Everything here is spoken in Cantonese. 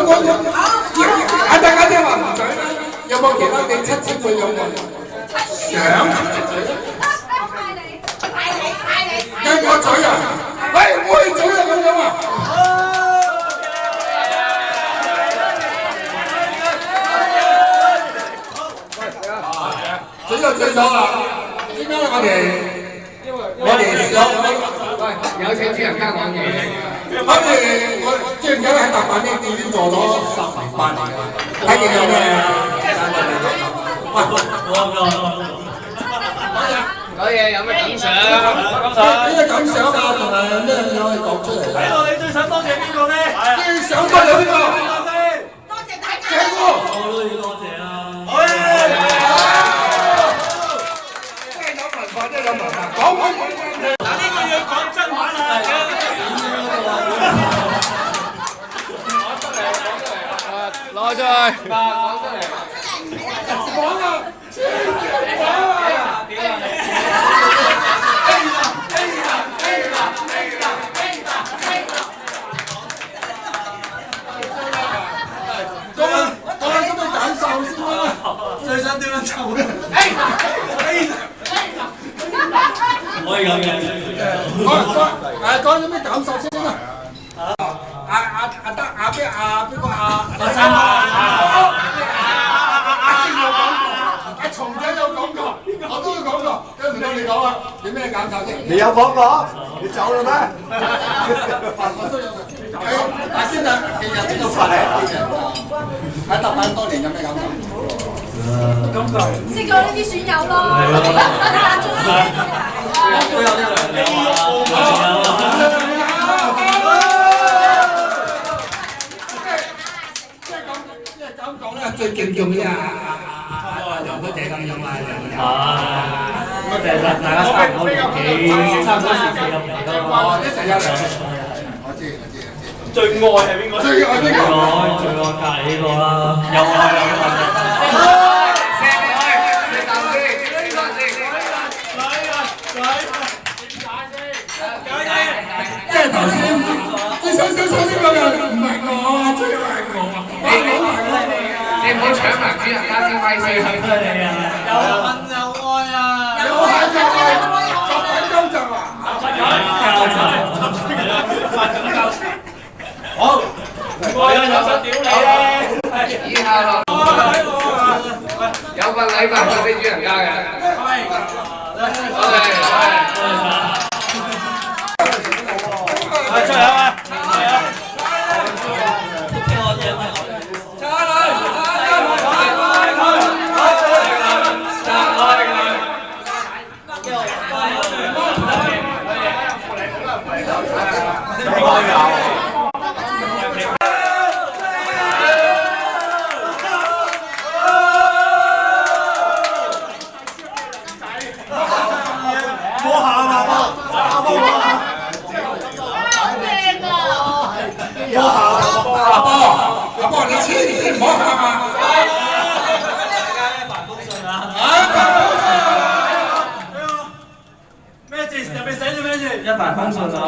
大家話唔嘴啦，有冇其他嘅七千個有冇？想跟我嘴啊！喂，唔可以嘴啊咁樣啊！嘴就嘴咗啦，點解我哋想喂有請主人家講嘢？我最近喺大阪呢已經做咗10年8年，睇見有咩？講嘢有咩感想？咩感想啊？仲係咩嘢可以講出嚟？喺度你最想多謝邊個咧？最想多謝邊個？多謝大家。謝哥，我都要多謝啦。真係有文化，真係有文化。講嗱呢個要講真話啦。攞出去。講出嚟。講啊！最想點樣做咧？唔可以咁嘅。講咗咩感受先啊？邊個阿松仔有講過，我都有講過，跟住到你講啊，有咩感受先？你有講過？你走啦咩？我都有。先啊，其實呢個快喺大阪多年有咩感受？識咗呢啲損友咯。都有啲良友啊。即係咁講咧，最敬重嘅楊哥姐咁樣啊，多謝晒大家差唔多年紀，差唔多時期咁樣咯。一齊有嚟。我知。最愛係邊個？最愛邊個？最愛隔離呢個啦，又愛又即係頭先最想呢個人唔係我，最係我。你唔好搶埋主人家先威先。係佢哋啊！又恨又愛啊！有恨就愛，作品交集啊！好，我有想屌你咧。以下落有份禮物俾主人家嘅。出嚟啊！阿波，你千祈唔好喊啊！咩字？入面寫住咩字？一帆風順啊！